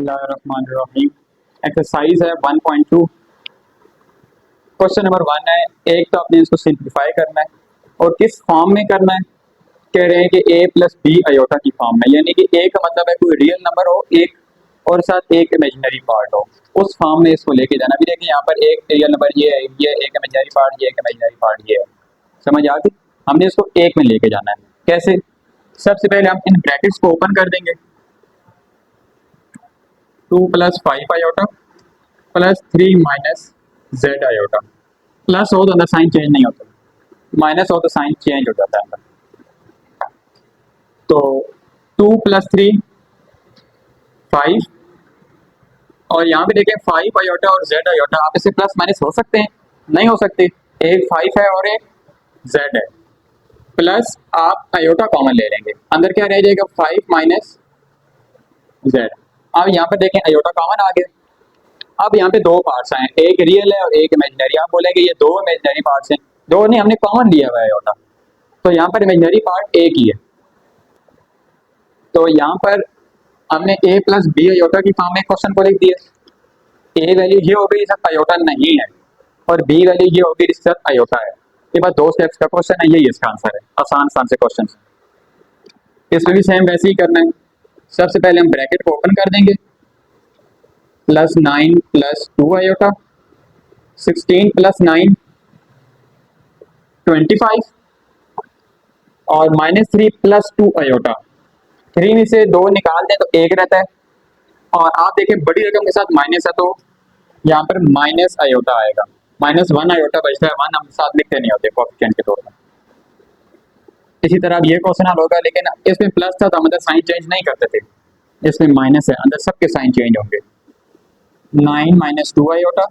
बिस्मिल्लाहिर्रहमानिर्रहीम। एक्सरसाइज है 1.2। Question number 1 है। एक तो आपने इसको सिंप्लीफाई करना है और किस फॉर्म में करना है। कह रहे हैं कि a प्लस बी अयोटा की फॉर्म में, यानी कि a का मतलब है कोई रियल नंबर हो एक और साथ एक इमेजिनरी पार्ट हो, उस फॉर्म में इसको लेके जाना। भी देखिए यहाँ पर एक रियल नंबर ये है, ये एक इमेजिनरी पार्ट, ये एक इमेजिनरी पार्ट ये है। समझ आ गई? हमने इसको एक में लेके जाना है। कैसे? सबसे पहले हम इन ब्रैकेट्स को ओपन कर देंगे। 2 plus 5 iota plus 3 minus Z iota. Plus हो तो अंदर साइन चेंज नहीं होता, माइनस हो तो साइन चेंज हो जाता है अंदर। तो 2 प्लस 3 5, और यहाँ पे देखें 5 आयोटा और जेड आयोटा, आप इसे प्लस माइनस हो सकते हैं? नहीं हो सकते। एक 5 है और एक जेड है। प्लस आप आयोटा कॉमन ले लेंगे, अंदर क्या रह जाएगा? 5 माइनस जेड। अब यहाँ पर देखें आयोटा कॉमन आ गया। अब यहाँ पे दो पार्ट्स आए, एक रियल है और एक इमेजिनरी। आप बोलेंगे ये दो इमेजिनरी पार्ट्स हैं। दो नहीं, हमने कॉमन लिया हुआ है आयोटा, तो यहाँ पर इमेजिनरी पार्ट एक ही है। तो यहाँ पर हमने a प्लस बी आयोटा की फॉर्म में क्वेश्चन को लिख दिया। a वैल्यू ये हो गई जिसका आयोटा नहीं है, और b वैल्यू ये होगी जिसका आयोटा है। ये बस दो स्टेप्स का क्वेश्चन है, यही इसका आंसर है। आसान से क्वेश्चन। इसमें भी सेम वैसे ही करना है। सबसे पहले हम ब्रैकेट को ओपन कर देंगे। प्लस 9 प्लस 2 आयोटा, 16 प्लस 9 25, और माइनस 3 प्लस 2 आयोटा। 3 में से 2 निकाल दें तो 1 रहता है, और आप देखें बड़ी रकम के साथ माइनस है तो यहाँ पर माइनस आयोटा आएगा। -1 आयोटा बचता है, 1 हम साथ लिखते नहीं होते कोएफिशिएंट के तौर पर। इसी तरह अब ये क्वेश्चन हल होगा, लेकिन इसमें प्लस था तो हम अंदर साइन चेंज नहीं करते थे। इसमें माइनस है, अंदर सबके साइन चेंज होंगे। 9 माइनस 2 आयोटा,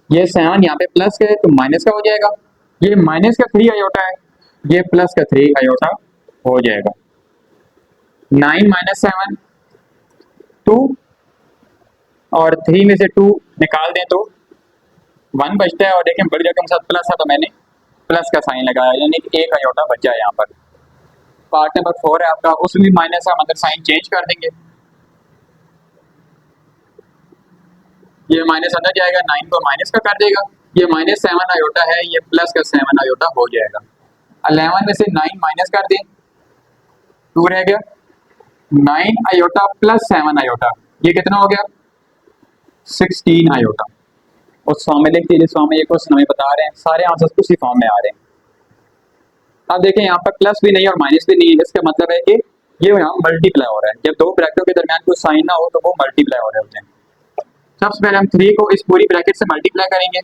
ये 7 यहाँ पे प्लस का है तो माइनस का हो जाएगा। ये माइनस का 3 आयोटा है, ये प्लस का 3 आयोटा हो जाएगा। 9 माइनस 7 2, और 3 में से 2 निकाल दें तो 1 बचता है, और देखें बड़ी रकम के साथ प्लस है तो मैंने प्लस का साइन लगाया, यानी कि 1 आयोटा बच जाए यहाँ पर। पार्ट नंबर 4 है आपका, उसमें भी माइनस है, हम अंदर साइन चेंज कर देंगे। ये माइनस अंदर जाएगा, 9 को माइनस का कर देगा। ये -7 आयोटा है, ये प्लस का 7 आयोटा हो जाएगा। 11 में से 9 माइनस कर दें, 2 रह गया। 9 आयोटा प्लस 7 आयोटा, ये कितना हो गया? 16 आयोटा। उस फॉर्म में लिखते हैं जिस फॉर्म में ये क्वेश्चन हमें बता रहे हैं, सारे आंसर उसी फॉर्म में आ रहे हैं। अब देखें यहाँ पर प्लस भी नहीं और माइनस भी नहीं है, इसका मतलब है कि ये यहाँ मल्टीप्लाई हो रहा है। जब दो ब्रैकेटों के दरमियान कोई साइन ना हो तो वो मल्टीप्लाई हो रहे होते हैं। सबसे पहले हम 3 को इस पूरी ब्रैकेट से मल्टीप्लाई करेंगे।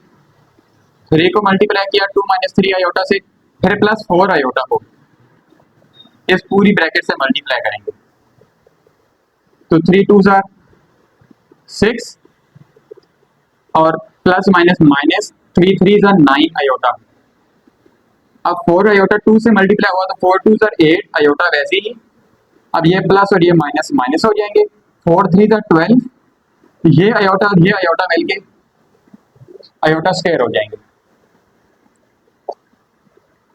3 को मल्टीप्लाई किया 2 माइनस 3 आयोटा से, फिर प्लस 4 आयोटा को इस पूरी ब्रैकेट से मल्टीप्लाई करेंगे। तो 3 2 जार 6, और plus minus minus 3 3 jar 9 iota. अब 4 आयोटा 2 से मल्टीप्लाई हुआ तो 4 2 जार 8 आयोटा वैसे ही। अब ये प्लस और ये माइनस माइनस हो जाएंगे। 4 3 जार 12, ये आयोटा और ये आयोटा मिलके आयोटा स्क्वायर हो जाएंगे।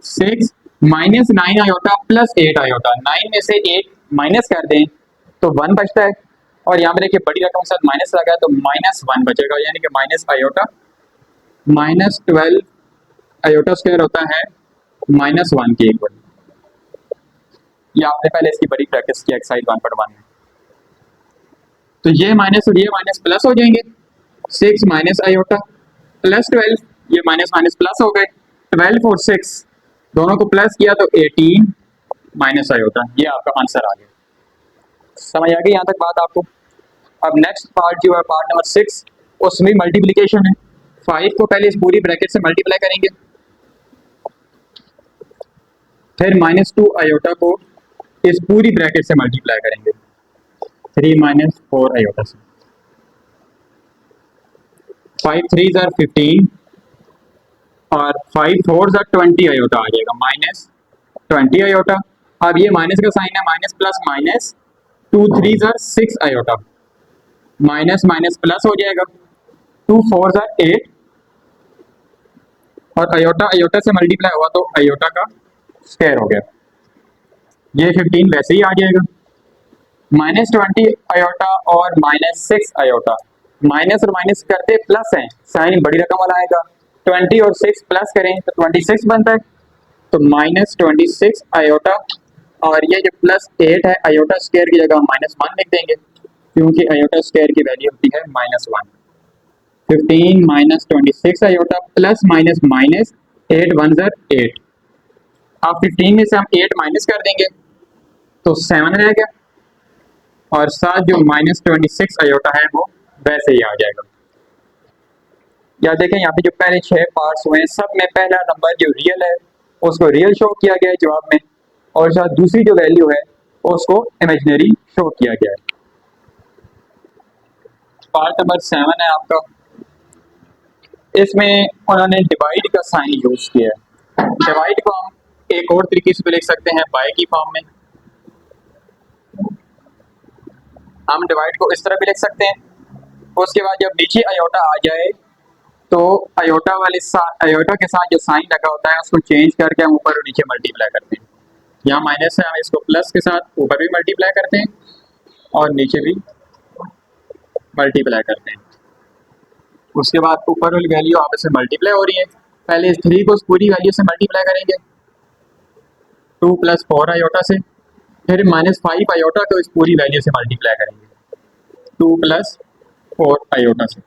6 माइनस 9 आयोटा प्लस 8 आयोटा, 9 में से 8 माइनस कर दें तो 1 बचता है, और यहाँ पे देखिए बड़ी रकम के साथ माइनस लगा तो -1 बचेगा, यानी कि माइनस आयोटा। -12 आयोटा स्क्वायर होता है -1 के इक्वल। ये आपने पहले इसकी बड़ी प्रैक्टिस की एक्सरसाइज 1.1 में। तो ये माइनस और ये माइनस प्लस हो जाएंगे। 6 माइनस आयोटा प्लस 12, ये माइनस माइनस प्लस हो गए। 12 और 6 दोनों को प्लस किया तो 18 माइनस आयोटा। ये आपका आंसर आ गया। समझ आ गई यहाँ तक बात आपको? अब नेक्स्ट पार्ट जो है पार्ट नंबर 6, उसमें मल्टीप्लीकेशन है। 5 को पहले इस पूरी ब्रैकेट से मल्टीप्लाई करेंगे, फिर -2 आयोटा को इस पूरी ब्रैकेट से मल्टीप्लाई करेंगे 3 माइनस 4 आयोटा से। 5 3 जार 15, और 5 4 जार 20 आयोटा आ जाएगा, -20 आयोटा। अब ये माइनस का साइन है, minus plus minus 2 3 jar 6 iota, minus minus plus हो जाएगा। 2 4 जार 8, और आयोटा आयोटा से मल्टीप्लाई हुआ तो आयोटा का स्क्वायर हो गया। ये 15 वैसे ही आ जाएगा। -20 आयोटा और -6 आयोटा, माइनस और माइनस करते प्लस है, साइन बड़ी रकम वाला आएगा। 20 और 6 प्लस करें तो 26 बनता है, तो -26 आयोटा, और ये जो +8 है आयोटा स्क्वायर की जगह -1 लिख देंगे, क्योंकि आयोटा स्क्वायर की वैल्यू होती है -1। 15 -26 आयोटा प्लस माइनस माइनस 8 1 ज़र 8। अब 15 में से हम 8 माइनस कर देंगे तो 7 रह गया, और साथ जो -26 आयोटा है वो वैसे ही आ जाएगा। या देखें यहाँ पे जो पहले 6 पार्ट्स हुए हैं, सब में पहला नंबर जो रियल है उसको रियल शो किया गया है जवाब में, और साथ दूसरी जो वैल्यू है उसको इमेजिनरी शो किया गया है। पार्ट नंबर 7 है आपका, इसमें उन्होंने डिवाइड का साइन यूज किया है। डिवाइड को हम एक और तरीके से भी लिख सकते हैं, बाय की फॉर्म में। हम डिवाइड को इस तरह भी लिख सकते हैं, उसके बाद जब नीचे आयोटा आ जाए तो आयोटा आयोटा के साथ जो साइन लगा होता है उसको चेंज करके हम ऊपर और नीचे मल्टीप्लाई करते हैं। यहाँ माइनस है, हम इसको प्लस के साथ ऊपर भी मल्टीप्लाई करते हैं और नीचे भी मल्टीप्लाई करते हैं। उसके बाद ऊपर वाली वैल्यू आपस में मल्टीप्लाई हो रही है, पहले इस 3 को पूरी वैल्यू से मल्टीप्लाई करेंगे 2 + 4 आयोटा से, फिर -5 आयोटा को इस पूरी वैल्यू से मल्टीप्लाई करेंगे 2 + 4 आयोटा से,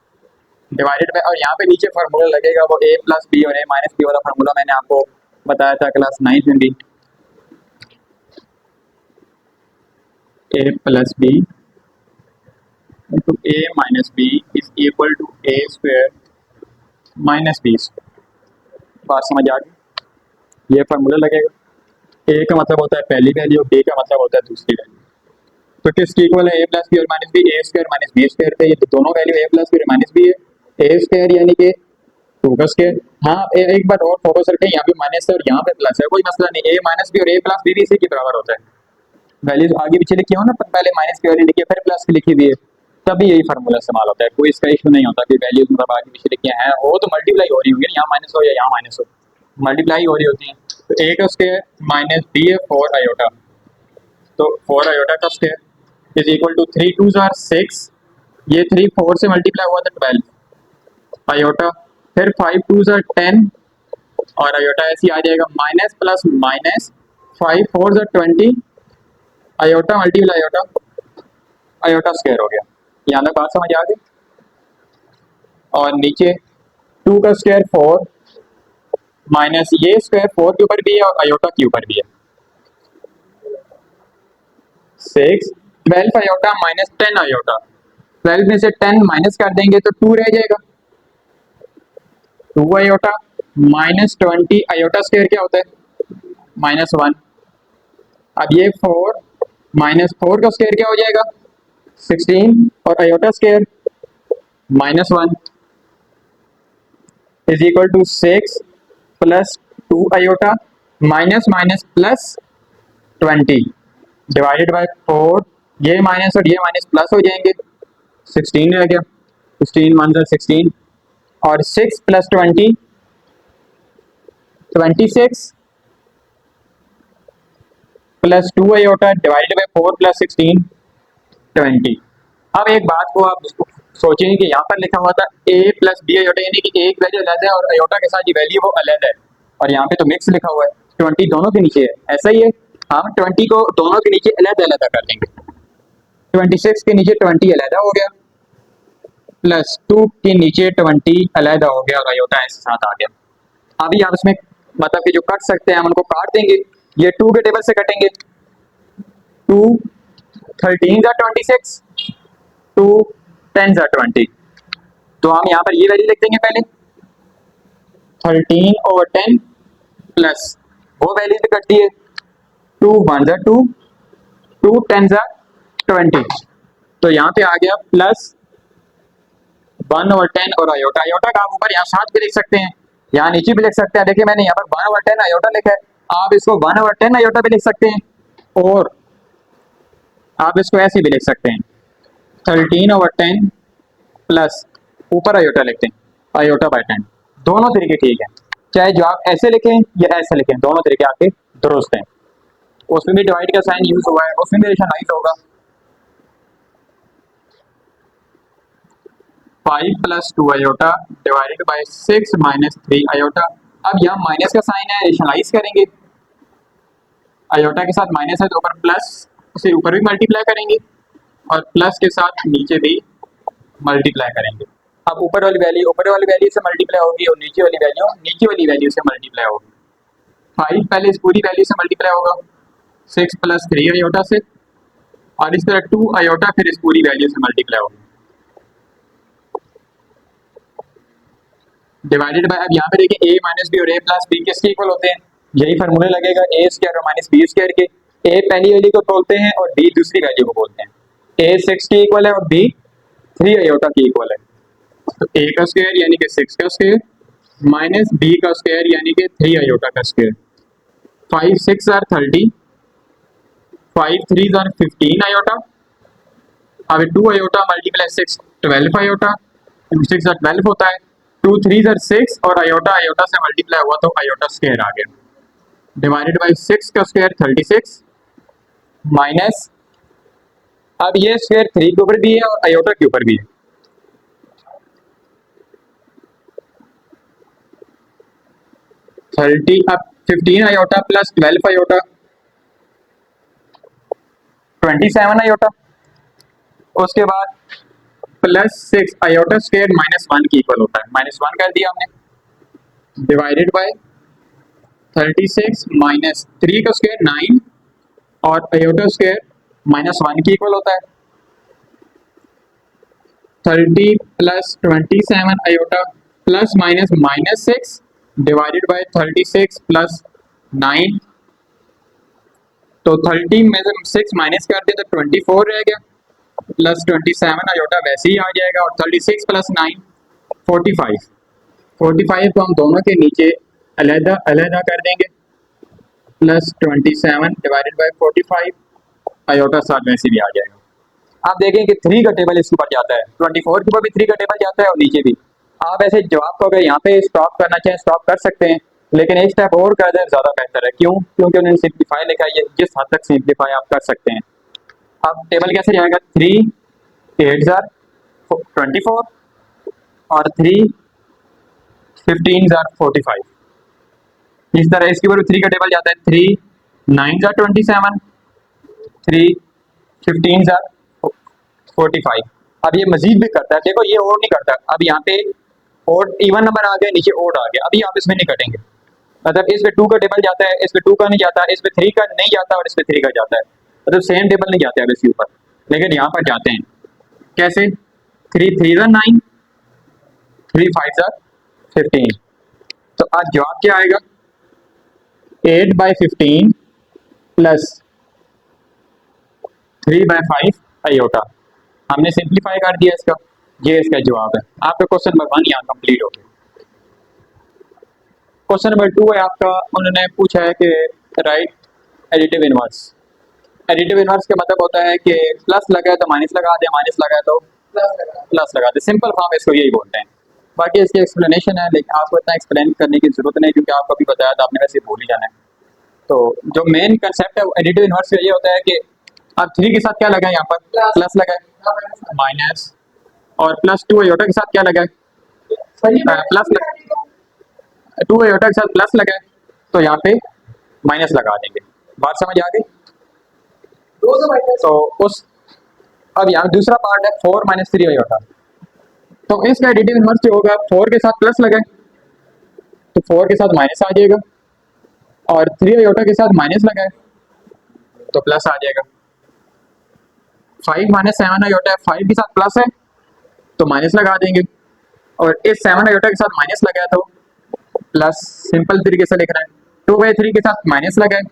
डिवाइडेड बाय, और यहाँ पे नीचे फार्मूला लगेगा वो a + b और a - b वाला फार्मूला मैंने आपको बताया था क्लास 9th में भी। a + b into a - b is equal to a square - b square। बात समझ आ गई? ये फार्मूला लगेगा। a का मतलब होता है पहली वैल्यू, b का मतलब होता है दूसरी वैल्यू। तो किसकी इक्वल है a + b और -b, a square - b square पे, ये तो दोनों वैल्यू a + b और -b है। a स्क्वायर यानी कि 2 का स्क्वायर। हाँ, एक बात और फोकस रखें, यहाँ पे माइनस है और यहाँ पे प्लस है, कोई मसला नहीं, a - b और a + b भी इसी के बराबर होता है। वैल्यूज आगे पीछे लिखी हो ना, पहले -b वाली लिखी है फिर प्लस की लिखी हुई है, तभी यही फार्मूला इस्तेमाल होता है। कोई इसका इशू नहीं होता कि वैल्यूज मतलब आगे पीछे लिखी हैं, वो तो मल्टीप्लाई हो रही होंगी, यहाँ माइनस हो या यहाँ माइनस हो, मल्टीप्लाई हो रही होती हैं। तो a का स्क्वायर -b है 4 आयोटा, तो 4 आयोटा का स्क्वायर इज इक्वल टू 3 2 ज़ार 6, ये 3 4 से मल्टीप्लाई हुआ था 12 आयोटा, फिर 5 2 ज़ार 10, और आयोटा ऐसे आ जाएगा माइनस प्लस माइनस 5 4 ज़ार 20 iota multiply iota, iota square हो गया। यहाँ तक बात समझ आ गई? और नीचे 2 का स्क्वायर 4 माइनस ये स्क्वायर 4 के ऊपर भी है और आयोटा के ऊपर भी है 6, 12 आयोटा माइनस 10 आयोटा, 12 में से 10 माइनस कर देंगे तो 2 रह जाएगा, 2 आयोटा -20 आयोटा स्क्वायर क्या होता है -1। अब ये 4 -4 का स्क्वायर क्या हो जाएगा 16, और iota square -1 is equal to 6 + 2 iota minus minus plus 20 divided by 4, ये माइनस और ये माइनस प्लस हो जाएंगे, 16 रह गया, 16 1 ज़ार 16, और 6 + 20 26 + 2 आयोटा डिवाइडेड बाय 4 + 16 20। अब एक बात को आप सोचेंगे कि यहाँ पर लिखा हुआ था a + b आयोटा, यानी कि एक वैल्यू अलग है और आयोटा के साथ ये वैल्यू वो अलग है, और यहाँ पे तो मिक्स लिखा हुआ है, 20 दोनों के नीचे है, ऐसा ही है, हम 20 को दोनों के नीचे अलग-अलग कर देंगे, 26 के नीचे 20 अलग हो गया, +2 के नीचे 20 अलग हो गया, और आयोटा ऐसे साथ आ गया। अभी आप इसमें मतलब कि जो कट सकते हैं हम उनको काट देंगे, ये 2 के टेबल से कटेंगे, 2 13 ज़ार 26, 2 10 ज़ार 20, तो हम यहाँ पर ये वैल्यू लिख देंगे, पहले 13/10 प्लस वो वैल्यू तो कटती है 2 1 ज़ार 2, 2 10 ज़ार 20, तो यहाँ पे आ गया +1/10 और आयोटा, आयोटा का आप ऊपर यहाँ साथ भी लिख सकते हैं, यहाँ नीचे भी लिख सकते हैं। देखिए मैंने यहाँ पर 1/10 आयोटा लिखा है, आप इसको 1/10 आयोटा भी लिख सकते हैं, और आप इसको ऐसे भी लिख सकते हैं 13/10 प्लस ऊपर आयोटा लिखते हैं आयोटा बाय 10, दोनों तरीके ठीक है, चाहे जो आप ऐसे लिखें या ऐसे लिखें, दोनों तरीके आपके दुरुस्त हैं। उसमें भी डिवाइड का साइन यूज हुआ है, उसमें भी रेशनलाइज होगा, 5 plus 2 iota divided bye 6 minus 3 iota. अब यहाँ माइनस का साइन है, रेशनलाइज करेंगे, आयोटा के साथ माइनस है तो ऊपर प्लस से ऊपर भी मल्टीप्लाई करेंगे और प्लस के साथ नीचे भी मल्टीप्लाई करेंगे। अब ऊपर वाली वैल्यू से मल्टीप्लाई होगी और नीचे वाली वैल्यू से मल्टीप्लाई होगी। 5 पहले इस पूरी वैल्यू से मल्टीप्लाई होगा 6 प्लस 3 आयोटा से, और इस तरह 2 आयोटा फिर इस पूरी वैल्यू से मल्टीप्लाई होगी डिवाइडेड बाय। अब यहाँ पे देखिए a माइनस बी और a प्लस बी किसके इक्वल होते हैं, यही फार्मूला लगेगा a स्क्वायर और माइनस बी स्क्वायर के। a पहली वैल्यू को बोलते हैं और b दूसरी वैल्यू को बोलते हैं। a 6 के इक्वल है और b 3 आयोटा के इक्वल है। तो a का स्क्वायर यानी कि 6 का स्क्वायर माइनस b का स्क्वायर यानी कि 3 आयोटा का स्क्वायर। 5 6 are 30, 5 3 are 15 iota. अब 2 आयोटा मल्टीप्लाई 6 12 आयोटा, 6 आर 12 होता है, 2 3 आर 6 और आयोटा से मल्टीप्लाई हुआ तो आयोटा स्क्वायर आ गया डिवाइडेड बाय 6 का स्क्वायर 36 माइनस, अब ये स्क्वायर 3 के ऊपर भी है और आयोटा के ऊपर भी है, 30 अब 15 आयोटा प्लस 12 आयोटा 27 आयोटा, उसके बाद प्लस 6 आयोटा स्क्वायर माइनस 1 की इक्वल होता है, माइनस 1 कर दिया हमने डिवाइडेड बाय 36 माइनस 3 का स्क्वायर 9 और आयोटा स्क्वायर माइनस 1 की इक्वल होता है 30 plus 27 iota plus minus minus 6 divided by 36 plus 9, तो 30 में से 6 माइनस कर दिया तो 24 रह गया प्लस 27 आयोटा वैसे ही आ जाएगा और 36 प्लस 9 45 को हम दोनों के नीचे अलग कर देंगे प्लस 27 डिवाइडेड बाय 45 आयोटा साथ वैसे भी आ जाएगा। आप देखें कि 3 का टेबल इसके ऊपर जाता है, 24 के ऊपर भी 3 का टेबल जाता है और नीचे भी। आप ऐसे जवाब को अगर यहाँ पे स्टॉप करना चाहें स्टॉप कर सकते हैं, लेकिन एक स्टेप और कर दें ज़्यादा बेहतर है। क्यों? क्योंकि उन्होंने सिंप्लीफाई लिखा है, जिस हद तक सिंप्लीफाई आप कर सकते हैं। अब टेबल कैसे जाएगा, 3 8 जार 24 और 3 15 जार 45, इस तरह इसके ऊपर 3 का टेबल जाता है, 3 9 जार 27, 3 15 जार 45। अब ये मजीद भी करता है, देखो ये और नहीं करता, अब यहाँ पे और इवन नंबर आ गया, नीचे ओड आ गया, अभी आप इसमें नहीं कटेंगे, मतलब इस पे 2 का टेबल जाता है, इस पे 2 का नहीं जाता, इस पे 3 का नहीं जाता और इस पे 3 का जाता है, मतलब सेम टेबल नहीं जाते अब इसके ऊपर, लेकिन यहाँ पर जाते हैं। कैसे? 3 3 ज़ा 9, 3 5 ज़ा 15, तो आज जवाब क्या आएगा, 8/15 प्लस 3/5 आयोटा। हमने सिंप्लीफाई कर दिया इसका, ये इसका जवाब है। आपका क्वेश्चन नंबर 1 यहाँ कंप्लीट हो गया। क्वेश्चन नंबर 2 है आपका, उन्होंने पूछा है कि right additive inverse. Additive inverse का मतलब होता है कि प्लस लगा है तो माइनस लगा दे, माइनस लगा है तो प्लस लगा दे, सिंपल फॉर्म इसको यही बोलते हैं। बाकी इसकी एक्सप्लेनेशन है, लेकिन आपको इतना एक्सप्लेन करने की जरूरत नहीं, क्योंकि आपको भी बताया था, आपने वैसे भूल ही जाना है। तो जो मेन कंसेप्ट है एडिटिव इनवर्स का ये होता है कि अब 3 के साथ क्या लगा है, यहाँ पर प्लस लगा है माइनस, और प्लस 2 आयोटा के साथ क्या लगा है प्लस, 2 आयोटा के साथ प्लस लगा है तो यहाँ पे माइनस लगा देंगे। बात समझ आ गई? तो उस अब यहाँ दूसरा पार्ट है 4 माइनस 3 आयोटा, तो इसका एडिटिव इनवर्स जो होगा 4 के साथ प्लस लगा है तो 4 के साथ माइनस आ जाएगा, और 3 आयोटा के साथ माइनस लगा है तो प्लस आ जाएगा। 5 माइनस 7 आयोटा है, 5 के साथ प्लस है तो माइनस लगा देंगे, और इस 7 आयोटा के साथ माइनस लगा है तो प्लस, सिंपल तरीके से लिख रहे हैं। 2/3 के साथ माइनस लगा है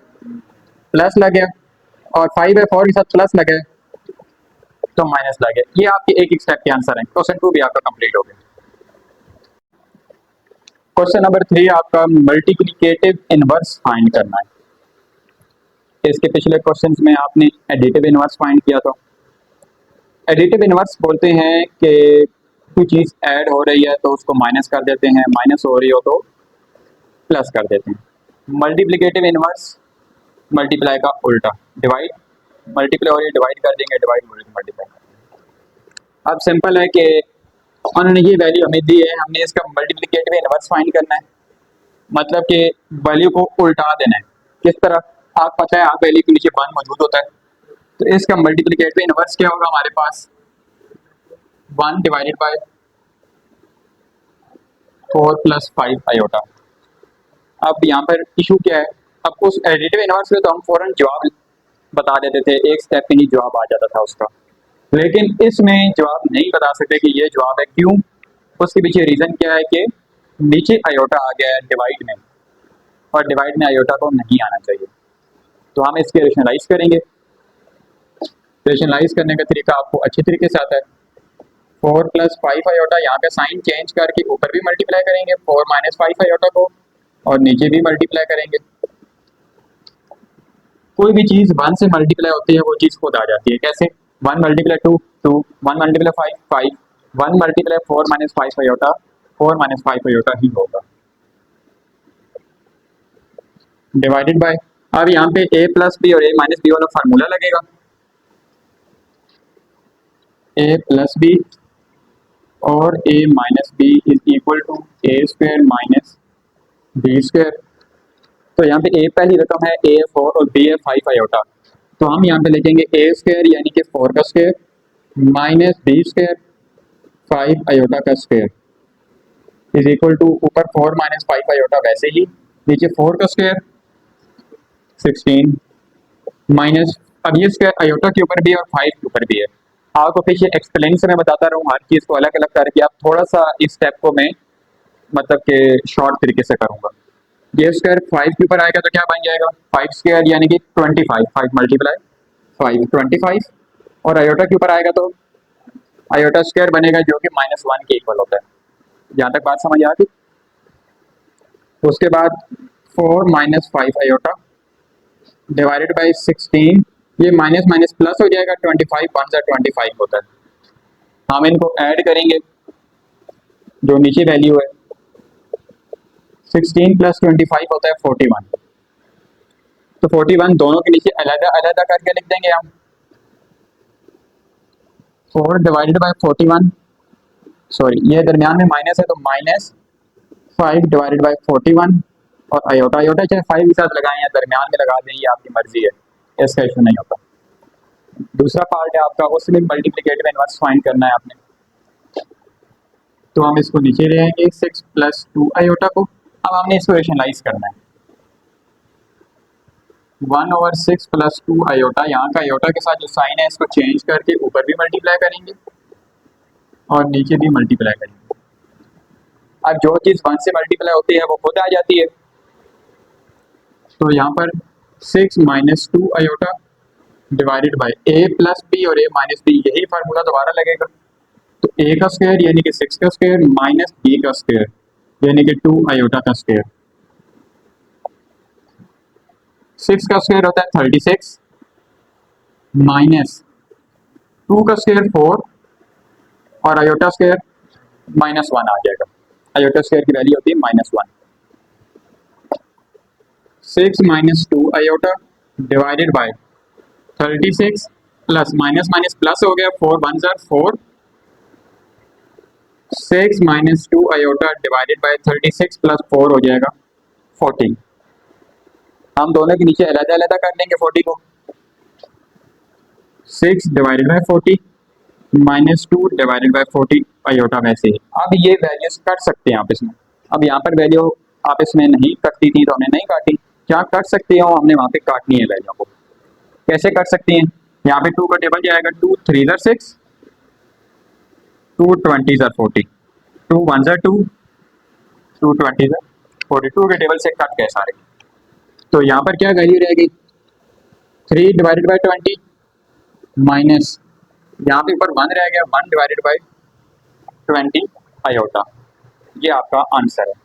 प्लस लग गया, और 5/4 के साथ प्लस लगा है तो माइनस लग गया। ये आपके एक स्टेप के आंसर है। क्वेश्चन 2 भी आपका कंप्लीट हो गया। क्वेश्चन नंबर 3 आपका मल्टीप्लिकेटिव इनवर्स फाइंड करना है। इसके पिछले क्वेश्चंस में आपने एडिटिव इनवर्स फाइंड किया था। एडिटिव इनवर्स बोलते हैं कि कोई चीज़ ऐड हो रही है तो उसको माइनस कर देते हैं, माइनस हो रही हो तो प्लस कर देते हैं। मल्टीप्लिकेटिव इनवर्स मल्टीप्लाई का उल्टा, डिवाइड मल्टीप्लाई हो रही है डिवाइड कर देंगे, डिवाइड हो रही है मल्टीप्लाई कर देंगे। अब सिंपल है कि उन्होंने ये वैल्यू हमें दी है, हमने इसका मल्टीप्लिकेट में इनवर्स फाइंड करना है, मतलब कि वैल्यू को उल्टा देना है। किस तरह? आप पता है आप वैल्यू के नीचे 1 मौजूद होता है, तो इसका मल्टीप्लिकेट में इनवर्स क्या होगा हमारे पास 1 डिवाइडेड बाय 4 प्लस 5 आयोटा। अब यहाँ पर इशू क्या है, अब उस एडिटिव इनवर्स में तो हम फौरन जवाब बता देते थे, एक स्टेप में ही जवाब आ जाता था उसका, लेकिन इसमें जवाब नहीं बता सकते कि ये जवाब है। क्यों? उसके पीछे रीजन क्या है कि नीचे आयोटा आ गया है डिवाइड में, और डिवाइड में आयोटा को नहीं आना चाहिए। तो हम इसके रेशनलाइज करेंगे। रेशनलाइज करने का तरीका आपको अच्छे तरीके से आता है। 4 प्लस 5 आयोटा, यहाँ का साइन चेंज करके ऊपर भी मल्टीप्लाई करेंगे 4 माइनस 5 आयोटा को, और नीचे भी मल्टीप्लाई करेंगे। कोई भी चीज 1 से मल्टीप्लाई होती है वो चीज खुद आ जाती है। कैसे? 1 multiply 2 2, 1 multiply 5 5, 1 multiply 4 minus 5 iota 4 minus 5 iota ही होगा, डिवाइडेड बाय। अब यहाँ पे a प्लस बी और a माइनस बी वाला फार्मूला लगेगा। a प्लस बी और a minus B is equal to a square minus B square. तो यहाँ पे a पहली रकम है, a 4 और b है 5 आयोटा, तो हम यहाँ पे लिखेंगे a स्क्वायर यानी कि 4 का square minus b square 5 iota का स्क्वायर इज इक्वल टू ऊपर 4 माइनस 5 आयोटा वैसे ही, नीचे 4 का स्क्वायर 16 माइनस, अब ये स्क्वायर आयोटा के ऊपर भी है और 5 के ऊपर भी है। आपको पीछे एक्सप्लेनेशन में बताता रहूँ हर चीज़ को अलग अलग करके, आप थोड़ा सा इस स्टेप को मैं मतलब कि शॉर्ट तरीके से करूँगा। ये स्क्वायर 5 के ऊपर आएगा तो क्या बन जाएगा 5 स्क्वायर यानी कि 25, 5 मल्टीप्लाई 5 25, और आयोटा के ऊपर आएगा तो आयोटा स्क्वायर बनेगा जो कि -1 के इक्वल होता है। यहाँ तक बात समझ आ गई? उसके बाद 4 माइनस 5 आयोटा डिवाइडेड बाई 16, ये माइनस माइनस प्लस हो जाएगा, 25 1 से 25 होता है। हम इनको ऐड करेंगे, जो नीचे वैल्यू है 16 प्लस 25 होता है 41, तो 41 दोनों के नीचे अलग अलग करके लिख देंगे हम। 4 डिवाइडेड बाई 41, सॉरी ये दरमियान में माइनस है तो माइनस 5 डिवाइडेड बाई 41, और आयोटा आयोटा चाहे 5 के साथ लगाएं या दरमियान में लगा दें, ये आपकी मर्जी है, इसका इशू नहीं होता। दूसरा पार्ट है आपका, उसमें मल्टीप्लिकेटिव इनवर्स फाइंड करना है आपने, तो हम इसको नीचे ले आएंगे 6 प्लस 2 आयोटा को। अब हमने इसको रेशनलाइज करना है, 1/6 प्लस 2 आयोटा, यहाँ का आयोटा के साथ जो साइन है इसको चेंज करके ऊपर भी मल्टीप्लाई करेंगे और नीचे भी मल्टीप्लाई करेंगे। अब जो चीज़ 1 से मल्टीप्लाई होती है वो खुद आ जाती है, तो यहाँ पर 6 minus 2 iota divided by a plus B और a माइनस बी, यही फार्मूला दोबारा लगेगा। तो a का स्क्वायर यानी कि 6 का स्क्वायर माइनस b का स्क्वायर यानी कि 2 आयोटा का स्क्वायर। 6 का स्क्वायर होता है 36 माइनस 2 का स्क्वायर 4 और आयोटा स्क्वायर -1 आ जाएगा। आयोटा स्क्वायर की वैल्यू होती है -1। 6 minus 2 iota divided bye 36 plus minus minus plus हो गया, 4 1 ज़र 4, 6 minus 2 iota divided bye 36 plus 4 हो जाएगा 40। हम दोनों के नीचे अलग अलग कर लेंगे 40 को, 6 divided by 40 minus 2 divided by 40 iota वैसे ही। अब ये वैल्यूज कट सकते हैं आप इसमें, अब यहाँ पर वैल्यू आप इसमें नहीं कटती थी तो हमने नहीं काटी, क्या कट सकते हो हमने वहाँ पे काटनी है वैल्यू को। कैसे कर सकते हैं? यहाँ पे 2 का टेबल जाएगा, 2 3 ज़र 6, 2 20 ज़र 40, 2 1 ज़र 2, 2 20 ज़र 42 के टेबल से कट गए सारे। तो यहाँ पर क्या वैल्यू रहेगी 3 डिवाइडेड बाई 20 माइनस यहाँ पे ऊपर 1 रह गया, 1 डिवाइडेड बाई 20 आयोटा। ये आपका आंसर है।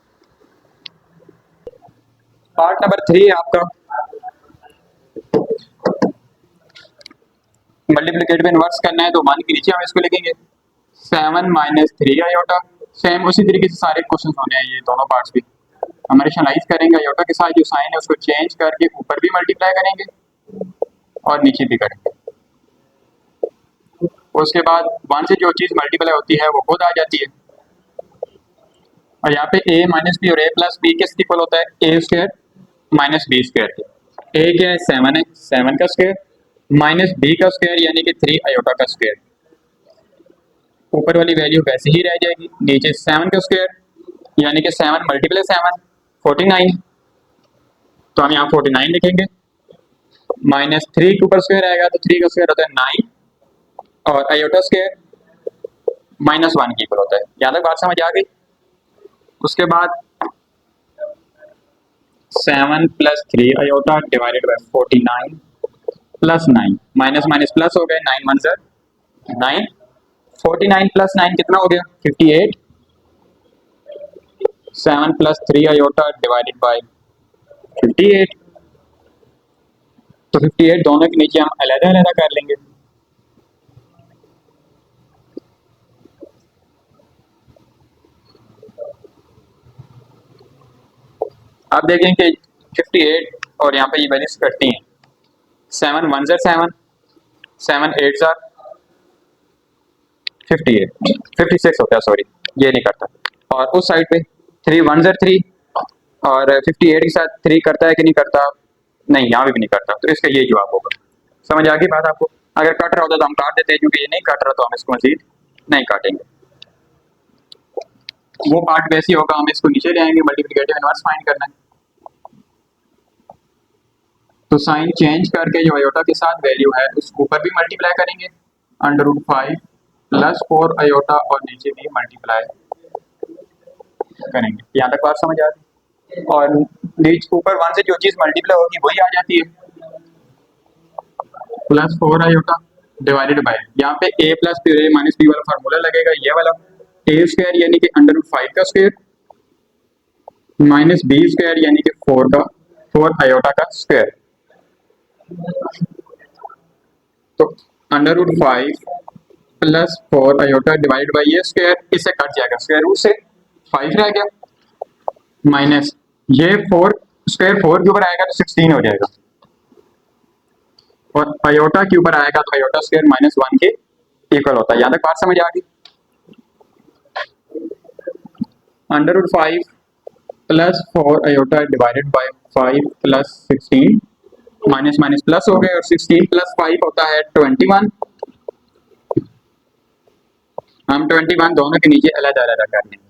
पार्ट नंबर 3 है आपका मल्टीप्लिकेटिव इनवर्स करना है, तो 1 के नीचे हम इसको लिखेंगे 7 माइनस 3 आयोटा। सेम उसी तरीके से सारे क्वेश्चन होने हैं, ये दोनों पार्ट्स भी हम रेशनलाइज करेंगे। आयोटा के साथ जो साइन है उसको चेंज करके ऊपर भी मल्टीप्लाई करेंगे और नीचे भी करेंगे। उसके बाद 1 से जो चीज़ मल्टीप्लाई होती है वो खुद आ जाती है। और यहाँ पे a माइनस बी और a प्लस बी किस इक्वल होता है, a square minus B square के। a क्या है, 7 है, 7 का स्क्वायर माइनस b का स्क्वायर यानी कि 3 आयोटा का स्क्वायर। ऊपर वाली वैल्यू वैसे ही रह जाएगी, नीचे 7 का स्क्वायर यानी कि 7 मल्टीप्लाई 7 49, तो हम यहाँ 49 लिखेंगे। माइनस 3 के ऊपर स्क्वायर आएगा तो 3 का स्क्वायर होता है 9 और आयोटा स्क्वायर माइनस 1 की इक्वल होता है। यहाँ तक बात समझ आ गई। उसके बाद 7 plus 3 iota divided bye 49 plus 9, minus minus plus हो गए, 9 1 9, 49 प्लस 9 कितना हो गया, 58। 7 प्लस 3 आयोटा डिवाइडेड बाय 58, तो 58 दोनों के नीचे हम अलग अलग कर लेंगे। आप देखें कि 58 और यहाँ पे ये वैल्यूज कटती हैं। 7 1 7, 7 8 58, 56 होता है, सॉरी ये नहीं करता। और उस साइड पे 3 1 3 और 58 के साथ 3 करता है कि नहीं करता, नहीं यहाँ भी नहीं करता, तो इसका ये जवाब होगा। समझ आ गई बात आपको। अगर कट रहा होता तो हम काट देते हैं, क्योंकि ये नहीं कट रहा तो हम इसको मजीद नहीं काटेंगे। वो पार्ट वैसे ही होगा, हम इसको नीचे ले आएंगे, मल्टीप्लिकेटिव इनवर्स फाइंड करना है तो साइन चेंज करके जो आयोटा के साथ वैल्यू है उसको ऊपर भी मल्टीप्लाई करेंगे, √5 प्लस 4 आयोटा और नीचे भी मल्टीप्लाई करेंगे। यहाँ तक बात समझ आ रही। और नीचे ऊपर 1 से जो चीज मल्टीप्लाई होगी वही आ जाती है, प्लस 4 आयोटा डिवाइडेड बाय, यहाँ पे a plus B a minus B वाला फार्मूला लगेगा, ये वाला a स्क्वायर यानी कि √5 का स्क्वायर माइनस b स्क्वायर यानी कि 4 आयोटा का स्क्वायर। तो √5 प्लस 4 आयोटा डिवाइड बाई ये स्क्वायर, इससे कट जाएगा, स्क्वायर रूट से 5 रह गया, माइनस ये 4 स्क्वायर 4 के ऊपर आएगा तो 16 हो जाएगा, और आयोटा के ऊपर आएगा तो आयोटा स्क्वायर माइनस 1 के इक्वल होता है। यहाँ तक बात समझ आ गई। √5 plus 4 iota divided bye 5 plus 16, minus minus plus हो गए, और 16 प्लस 5 होता है 21। हम 21 दोनों के नीचे अलग अलग कर लेंगे।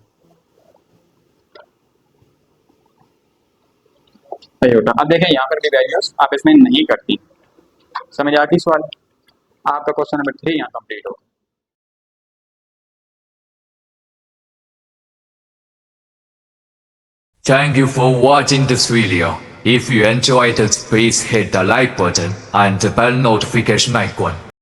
आयोटा, अब देखें यहाँ पर भी वैल्यूज आप इसमें नहीं करती। समझ आ गई सवाल। आपका क्वेश्चन नंबर 3 यहाँ कंप्लीट हो। Thank you for watching this video. If you enjoyed it, please hit the like button and the bell notification icon.